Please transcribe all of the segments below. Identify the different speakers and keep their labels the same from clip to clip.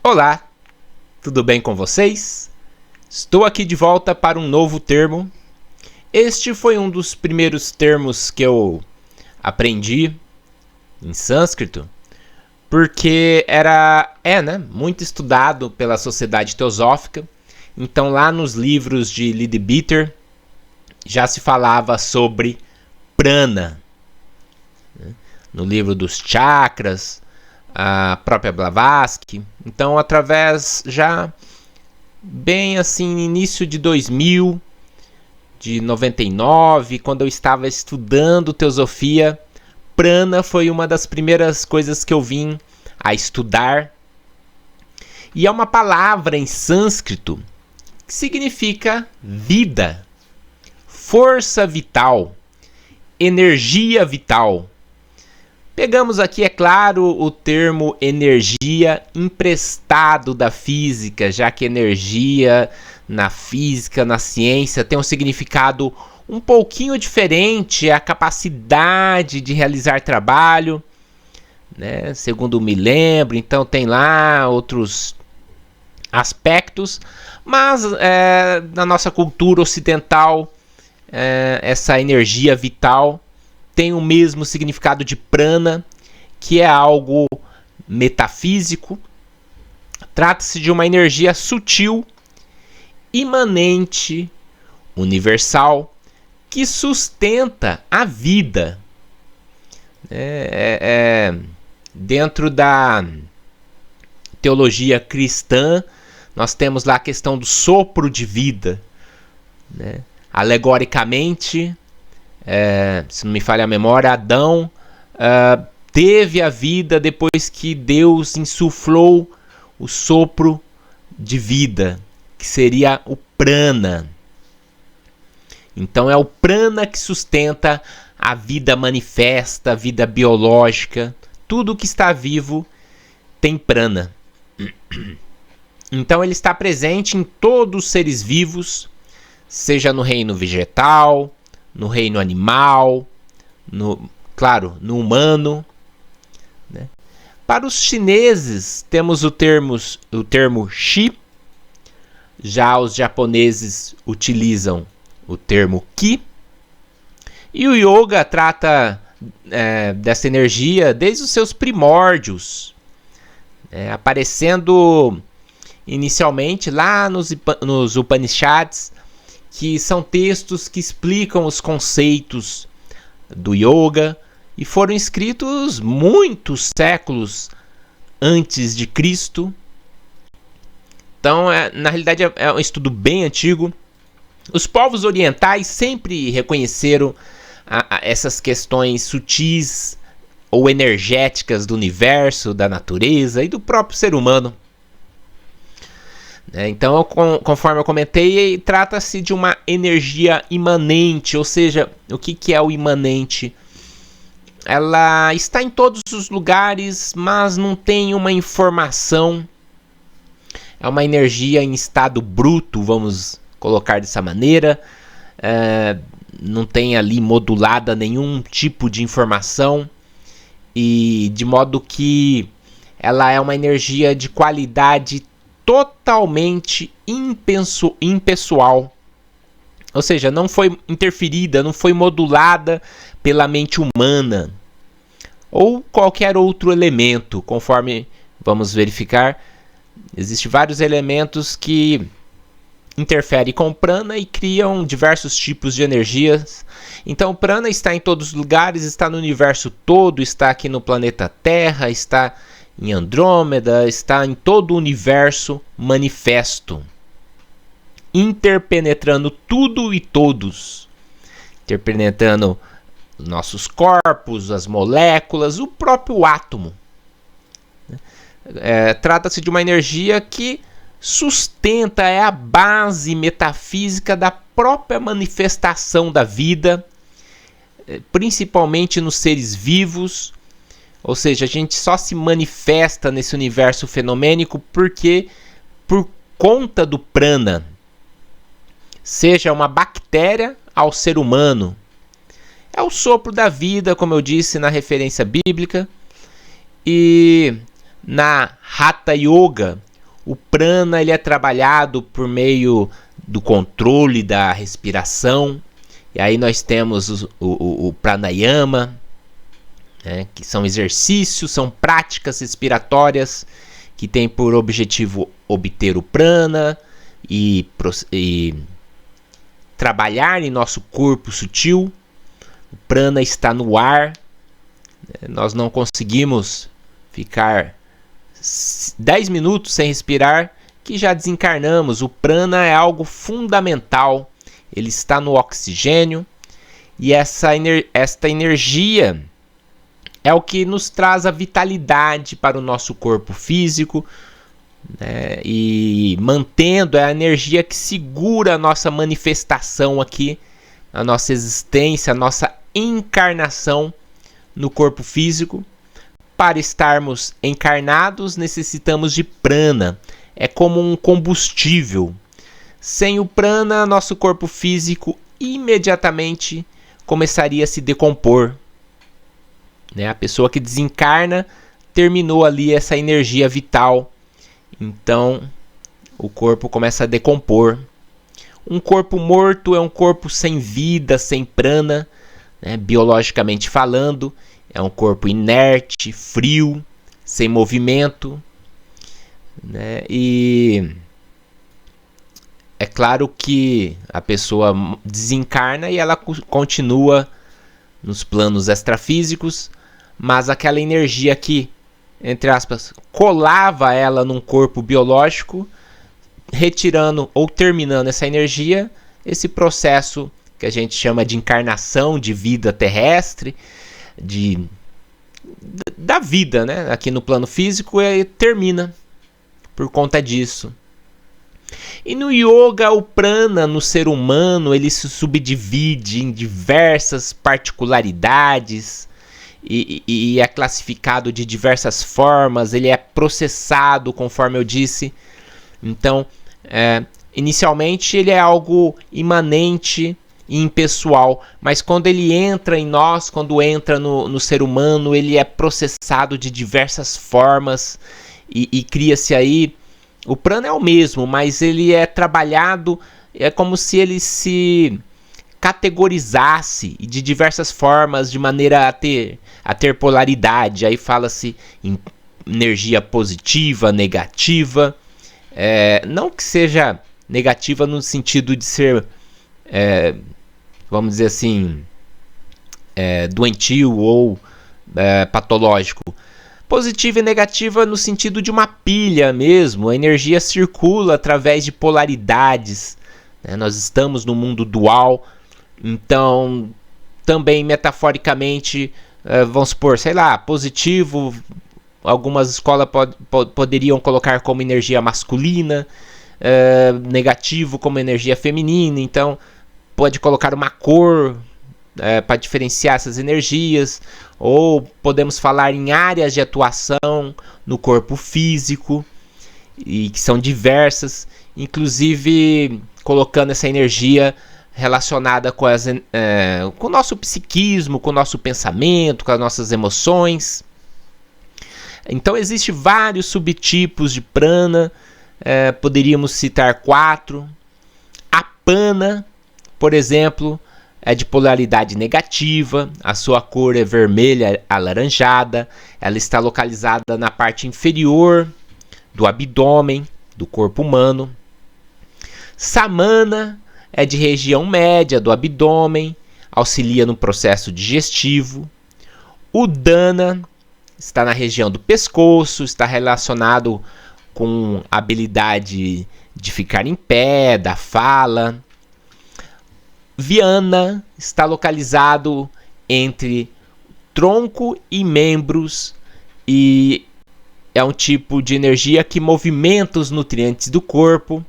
Speaker 1: Olá, tudo bem com vocês? Estou aqui de volta para um novo termo. Este foi um dos primeiros termos que eu aprendi em sânscrito, porque muito estudado pela sociedade teosófica. Então lá nos livros de Leadbeater já se falava sobre prana, né? No livro dos chakras, a própria Blavatsky. Então, através já bem assim, início de 2000, de 99, quando eu estava estudando teosofia, prana foi uma das primeiras coisas que eu vim a estudar. E é uma palavra em sânscrito que significa vida, força vital, energia vital. Pegamos aqui, é claro, o termo energia emprestado da física, já que energia na física, na ciência, tem um significado um pouquinho diferente, é a capacidade de realizar trabalho, né? Segundo me lembro, então tem lá outros aspectos, mas na nossa cultura ocidental, essa energia vital tem o mesmo significado de prana, que é algo metafísico. Trata-se de uma energia sutil, imanente, universal, que sustenta a vida. Dentro da teologia cristã, nós temos lá a questão do sopro de vida, né? Alegoricamente, se não me falha a memória, Adão teve a vida depois que Deus insuflou o sopro de vida, que seria o prana. Então é o prana que sustenta a vida manifesta, a vida biológica. Tudo que está vivo tem prana. Então ele está presente em todos os seres vivos, seja no reino vegetal, no reino animal, no humano, né? Para os chineses, temos o termo Qi. Já os japoneses utilizam o termo Qi. E o yoga trata dessa energia desde os seus primórdios, aparecendo inicialmente lá nos Upanishads, que são textos que explicam os conceitos do yoga e foram escritos muitos séculos antes de Cristo. Então, na realidade, é um estudo bem antigo. Os povos orientais sempre reconheceram essas questões sutis ou energéticas do universo, da natureza e do próprio ser humano. Então, conforme eu comentei, trata-se de uma energia imanente, ou seja, o que é o imanente? Ela está em todos os lugares, mas não tem uma informação. É uma energia em estado bruto, vamos colocar dessa maneira. Não tem ali modulada nenhum tipo de informação, e de modo que ela é uma energia de qualidade totalmente impessoal, ou seja, não foi interferida, não foi modulada pela mente humana ou qualquer outro elemento. Conforme vamos verificar, existem vários elementos que interferem com o prana e criam diversos tipos de energias. Então o prana está em todos os lugares, está no universo todo, está aqui no planeta Terra, está em Andrômeda, está em todo o universo manifesto, interpenetrando tudo e todos, interpenetrando nossos corpos, as moléculas, o próprio átomo. Trata-se de uma energia que sustenta, é a base metafísica da própria manifestação da vida, principalmente nos seres vivos. Ou seja, a gente só se manifesta nesse universo fenomênico porque, por conta do prana, seja uma bactéria ao ser humano. É o sopro da vida, como eu disse na referência bíblica. E na Hatha Yoga, O prana ele é trabalhado por meio do controle da respiração. E aí nós temos o pranayama, né, que são exercícios, são práticas respiratórias que têm por objetivo obter o prana e trabalhar em nosso corpo sutil. O prana está no ar. Nós não conseguimos ficar 10 minutos sem respirar, que já desencarnamos. O prana é algo fundamental. Ele está no oxigênio. E esta energia é o que nos traz a vitalidade para o nosso corpo físico, né? E mantendo a energia que segura a nossa manifestação aqui, a nossa existência, a nossa encarnação no corpo físico. Para estarmos encarnados, necessitamos de prana. É como um combustível. Sem o prana, nosso corpo físico imediatamente começaria a se decompor, né? A pessoa que desencarna terminou ali essa energia vital. Então, o corpo começa a decompor. Um corpo morto é um corpo sem vida, sem prana, né? Biologicamente falando. É um corpo inerte, frio, sem movimento, né? E é claro que a pessoa desencarna e ela continua nos planos extrafísicos, mas aquela energia que, entre aspas, colava ela num corpo biológico, retirando ou terminando essa energia, esse processo que a gente chama de encarnação de vida terrestre, da vida, né, aqui no plano físico, termina por conta disso. E no yoga, o prana no ser humano ele se subdivide em diversas particularidades e é classificado de diversas formas. Ele é processado, conforme eu disse. Então, inicialmente ele é algo imanente e impessoal, mas quando ele entra em nós, quando entra no ser humano, ele é processado de diversas formas e cria-se aí. O prana é o mesmo, mas ele é trabalhado, é como se ele se categorizasse de diversas formas, de maneira a ter polaridade. Aí fala-se em energia positiva, negativa, não que seja negativa no sentido de ser, vamos dizer assim, doentio ou patológico. Positiva e negativa no sentido de uma pilha mesmo. A energia circula através de polaridades, né? Nós estamos no mundo dual. Então, também metaforicamente, vamos supor, sei lá, positivo, algumas escolas poderiam colocar como energia masculina, negativo como energia feminina. Então, pode colocar uma cor para diferenciar essas energias, ou podemos falar em áreas de atuação no corpo físico, e que são diversas, inclusive colocando essa energia relacionada com o nosso psiquismo, com o nosso pensamento, com as nossas emoções. Então existem vários subtipos de prana, poderíamos citar 4. A pana, por exemplo, é de polaridade negativa, a sua cor é vermelha alaranjada, ela está localizada na parte inferior do abdômen do corpo humano. Samana é de região média do abdômen, auxilia no processo digestivo. Udana está na região do pescoço, está relacionado com a habilidade de ficar em pé, da fala. Vyana está localizado entre tronco e membros e é um tipo de energia que movimenta os nutrientes do corpo.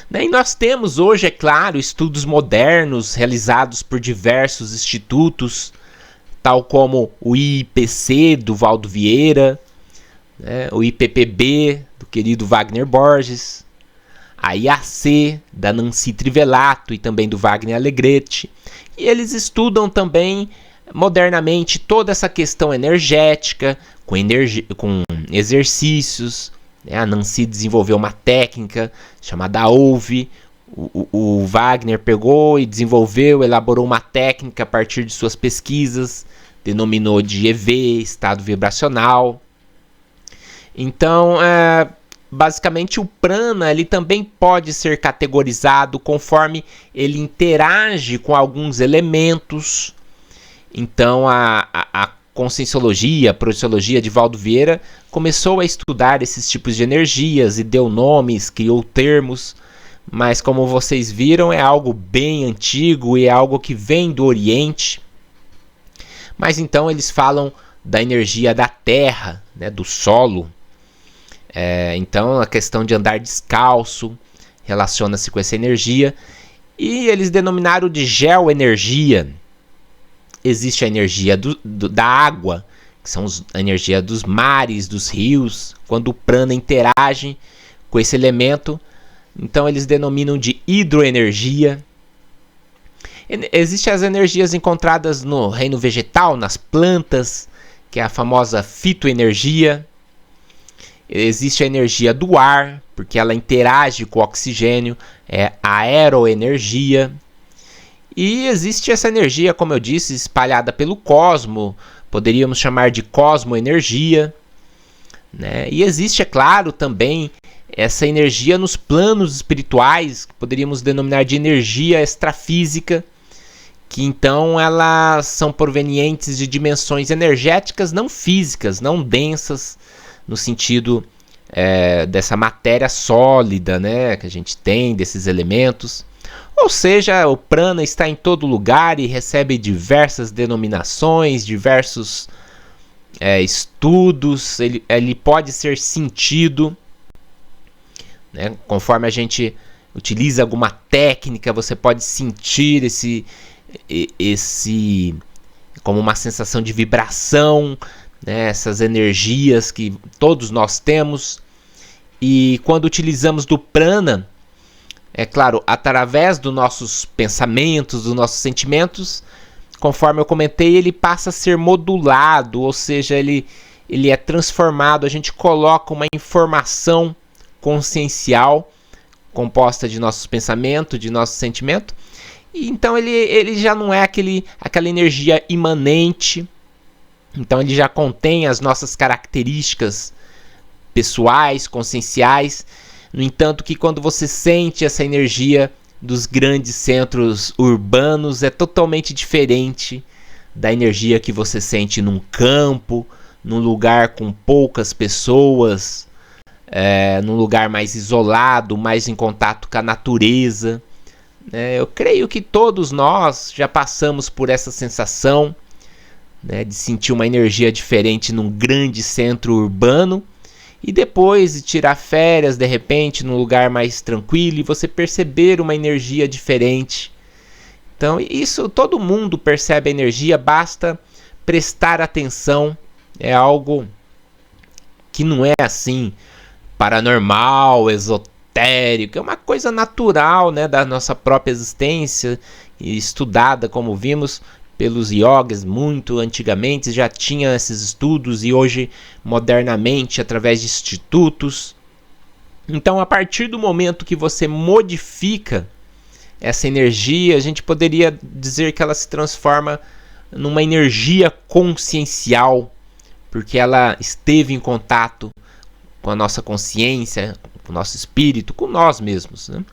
Speaker 1: E nós temos hoje, é claro, estudos modernos realizados por diversos institutos, tal como o IPC do Valdo Vieira, né, o IPPB do querido Wagner Borges, a IAC da Nancy Trivelato e também do Wagner Alegretti. E eles estudam também modernamente toda essa questão energética, com exercícios, né? A Nancy desenvolveu uma técnica chamada OUVE. O Wagner pegou e desenvolveu, elaborou uma técnica a partir de suas pesquisas, denominou de EV, estado vibracional. Então, basicamente o prana ele também pode ser categorizado conforme ele interage com alguns elementos. Então a Conscienciologia, a Projeciologia de Valdo Vieira começou a estudar esses tipos de energias e deu nomes, criou termos, mas como vocês viram é algo bem antigo e é algo que vem do Oriente. Mas então eles falam da energia da terra, né, do solo. Então a questão de andar descalço relaciona-se com essa energia. E eles denominaram de geoenergia. Existe a energia da água, que são a energia dos mares, dos rios. Quando o prana interage com esse elemento, então eles denominam de hidroenergia. Existem as energias encontradas no reino vegetal, nas plantas, que é a famosa fitoenergia. Existe a energia do ar, porque ela interage com o oxigênio, é a aeroenergia. E existe essa energia, como eu disse, espalhada pelo cosmo, poderíamos chamar de cosmoenergia, né? E existe, é claro, também essa energia nos planos espirituais, que poderíamos denominar de energia extrafísica, que então elas são provenientes de dimensões energéticas não físicas, não densas, no sentido dessa matéria sólida, né, que a gente tem, desses elementos. Ou seja, o prana está em todo lugar e recebe diversas denominações, diversos estudos, ele pode ser sentido, né, conforme a gente utiliza alguma técnica, você pode sentir esse como uma sensação de vibração, né, essas energias que todos nós temos. E quando utilizamos do prana, é claro, através dos nossos pensamentos, dos nossos sentimentos, conforme eu comentei, ele passa a ser modulado, ou seja, ele é transformado, a gente coloca uma informação consciencial composta de nossos pensamentos, de nosso sentimento, e então ele já não é aquela energia imanente, então ele já contém as nossas características pessoais, conscienciais. No entanto, que quando você sente essa energia dos grandes centros urbanos, é totalmente diferente da energia que você sente num campo, num lugar com poucas pessoas, num lugar mais isolado, mais em contato com a natureza. Eu creio que todos nós já passamos por essa sensação, né, de sentir uma energia diferente num grande centro urbano, e depois de tirar férias, de repente, num lugar mais tranquilo, e você perceber uma energia diferente. Então, isso todo mundo percebe a energia, basta prestar atenção. É algo que não é assim paranormal, esotérico, é uma coisa natural, né, da nossa própria existência, e estudada, como vimos, pelos yogis muito antigamente, já tinha esses estudos, e hoje modernamente através de institutos. Então, a partir do momento que você modifica essa energia, a gente poderia dizer que ela se transforma numa energia consciencial, porque ela esteve em contato com a nossa consciência, com o nosso espírito, com nós mesmos, né?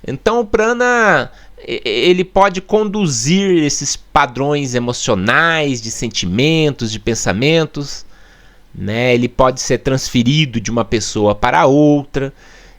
Speaker 1: Então o prana ele pode conduzir esses padrões emocionais, de sentimentos, de pensamentos, né? Ele pode ser transferido de uma pessoa para outra,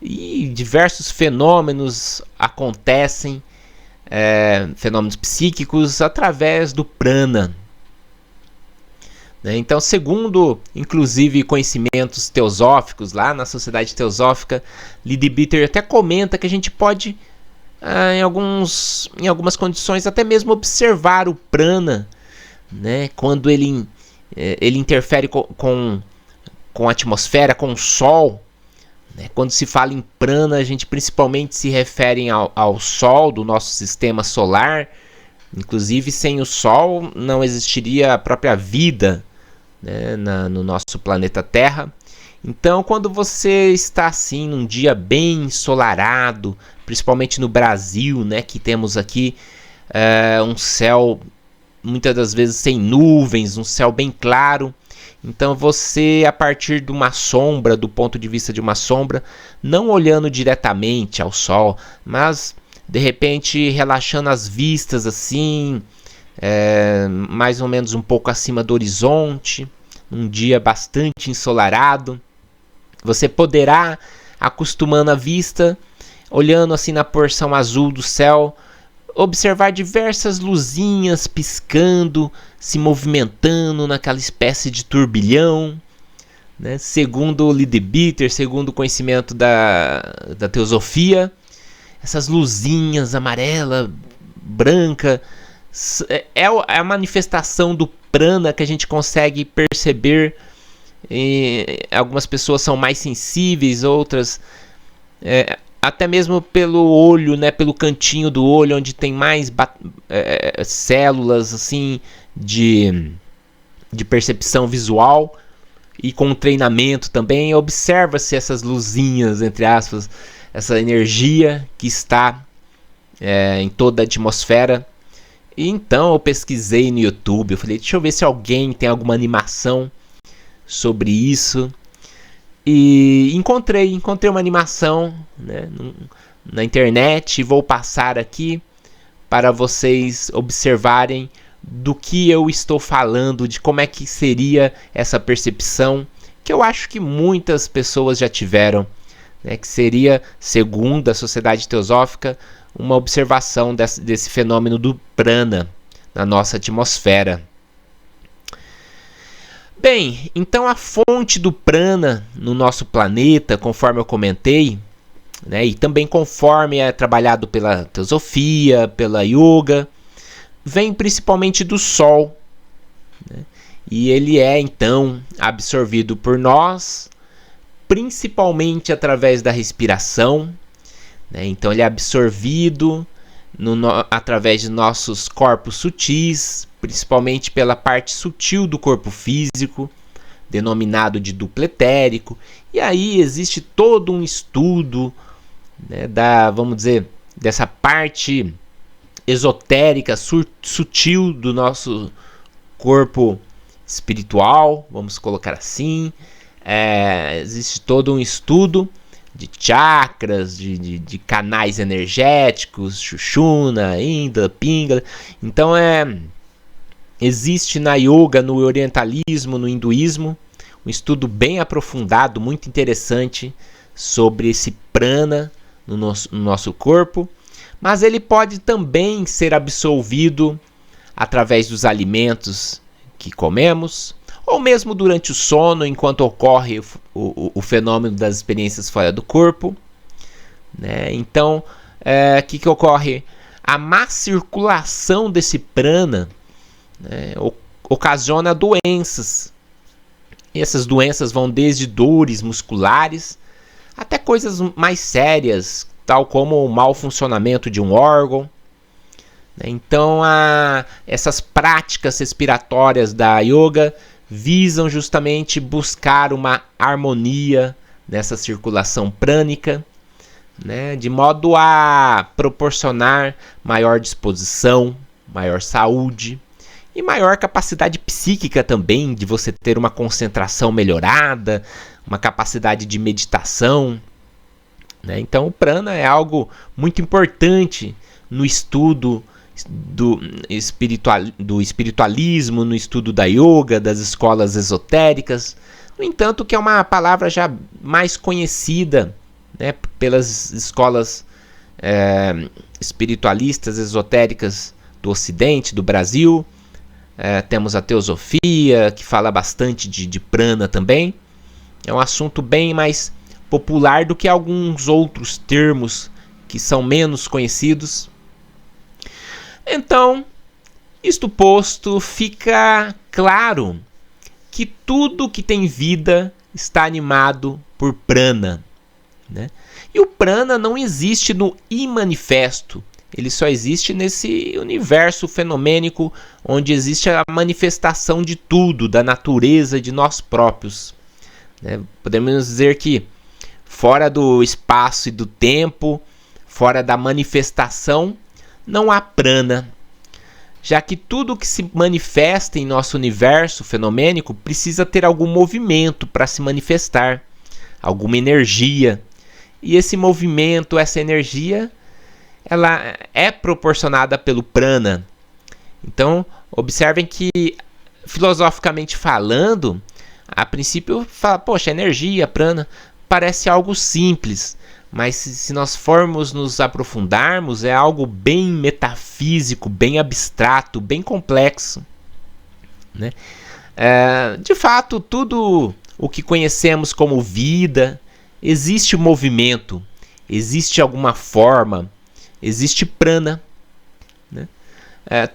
Speaker 1: e diversos fenômenos acontecem, fenômenos psíquicos, através do prana. Então, segundo, inclusive, conhecimentos teosóficos, lá na Sociedade Teosófica, Leadbeater até comenta que a gente pode, em algumas condições, até mesmo observar o prana, né, quando ele interfere com a atmosfera, com o Sol. Né? Quando se fala em prana, a gente principalmente se refere ao Sol do nosso sistema solar. Inclusive, sem o Sol não existiria a própria vida, né, no nosso planeta Terra. Então, quando você está assim num dia bem ensolarado, principalmente no Brasil, né, que temos aqui um céu muitas das vezes sem nuvens, um céu bem claro. Então você, a partir de uma sombra, do ponto de vista de uma sombra, não olhando diretamente ao sol, mas de repente relaxando as vistas assim, mais ou menos um pouco acima do horizonte, um dia bastante ensolarado, você poderá, acostumando a vista, olhando assim na porção azul do céu, observar diversas luzinhas piscando, se movimentando naquela espécie de turbilhão, né? Segundo Leadbeater, segundo o conhecimento da teosofia, essas luzinhas amarela, branca, é a manifestação do prana que a gente consegue perceber. Algumas pessoas são mais sensíveis, outras até mesmo pelo olho, né, pelo cantinho do olho, onde tem mais células assim de percepção visual, e com treinamento também observa-se essas luzinhas, entre aspas, essa energia que está em toda a atmosfera. E então eu pesquisei no YouTube, eu falei, deixa eu ver se alguém tem alguma animação sobre isso. E encontrei uma animação, né, na internet, e vou passar aqui para vocês observarem do que eu estou falando, de como é que seria essa percepção, que eu acho que muitas pessoas já tiveram, né, que seria, segundo a Sociedade Teosófica, uma observação desse fenômeno do prana na nossa atmosfera. Bem, então a fonte do prana no nosso planeta, conforme eu comentei, né, e também conforme é trabalhado pela teosofia, pela yoga, vem principalmente do Sol, né, e ele é então absorvido por nós, principalmente através da respiração, né, então ele é absorvido através de nossos corpos sutis, principalmente pela parte sutil do corpo físico, denominado de duplo etérico. E aí existe todo um estudo, né, vamos dizer, dessa parte esotérica, sutil do nosso corpo espiritual, vamos colocar assim. Existe todo um estudo de chakras, de canais energéticos, Shushuna, Indra, Pingala. Então existe na yoga, no orientalismo, no hinduísmo, um estudo bem aprofundado, muito interessante sobre esse prana no nosso corpo, mas ele pode também ser absorvido através dos alimentos que comemos, ou mesmo durante o sono, enquanto ocorre o fenômeno das experiências fora do corpo, né? Então, que ocorre? A má circulação desse prana, né, ocasiona doenças. E essas doenças vão desde dores musculares até coisas mais sérias, tal como o mau funcionamento de um órgão. Então, essas práticas respiratórias da yoga visam justamente buscar uma harmonia nessa circulação prânica, né, de modo a proporcionar maior disposição, maior saúde e maior capacidade psíquica também, de você ter uma concentração melhorada, uma capacidade de meditação, né? Então o prana é algo muito importante no estudo do espiritualismo, no estudo da yoga, das escolas esotéricas. No entanto, que é uma palavra já mais conhecida, né, pelas escolas espiritualistas esotéricas do Ocidente, do Brasil. Temos a teosofia, que fala bastante de prana também. É um assunto bem mais popular do que alguns outros termos que são menos conhecidos. Então, isto posto, fica claro que tudo que tem vida está animado por prana, né? E o prana não existe no imanifesto, ele só existe nesse universo fenomênico onde existe a manifestação de tudo, da natureza, de nós próprios, né? Podemos dizer que fora do espaço e do tempo, fora da manifestação, não há prana, já que tudo que se manifesta em nosso universo fenomênico precisa ter algum movimento para se manifestar, alguma energia. E esse movimento, essa energia, ela é proporcionada pelo prana. Então, observem que, filosoficamente falando, a princípio fala, poxa, energia, prana, parece algo simples, mas se nós formos nos aprofundarmos, é algo bem metafísico, bem abstrato, bem complexo, né? De fato, tudo o que conhecemos como vida, existe movimento, existe alguma forma, existe prana, né?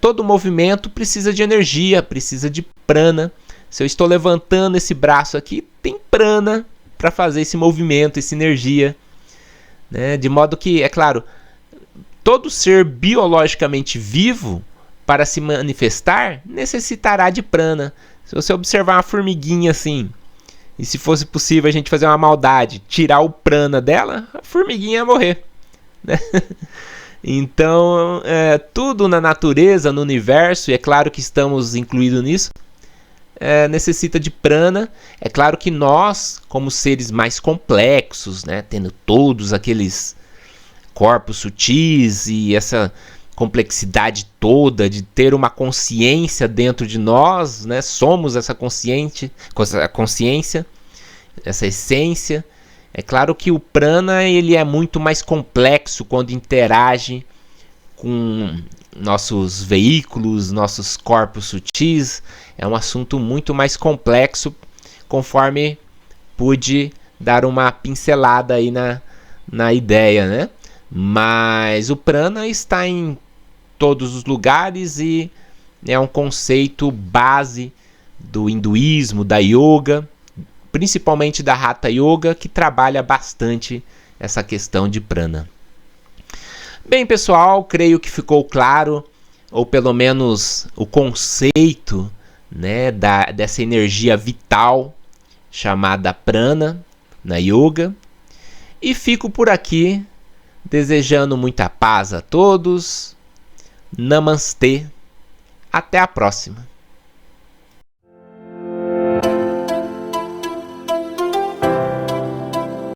Speaker 1: Todo movimento precisa de energia, precisa de prana. Se eu estou levantando esse braço aqui, tem prana para fazer esse movimento, essa energia, né? De modo que, é claro, todo ser biologicamente vivo, para se manifestar, necessitará de prana. Se você observar uma formiguinha assim, e se fosse possível a gente fazer uma maldade, tirar o prana dela, a formiguinha ia morrer, né? Então, tudo na natureza, no universo, e é claro que estamos incluídos nisso, necessita de prana. É claro que nós, como seres mais complexos, né, tendo todos aqueles corpos sutis e essa complexidade toda de ter uma consciência dentro de nós, né, somos essa consciência, essa essência. É claro que o prana ele é muito mais complexo quando interage com nossos veículos, nossos corpos sutis. É um assunto muito mais complexo, conforme pude dar uma pincelada aí na ideia, né? Mas o prana está em todos os lugares e é um conceito base do hinduísmo, da yoga, principalmente da Hatha Yoga, que trabalha bastante essa questão de prana. Bem, pessoal, creio que ficou claro, ou pelo menos o conceito, né, dessa energia vital chamada prana na yoga. E fico por aqui, desejando muita paz a todos. Namastê. Até a próxima.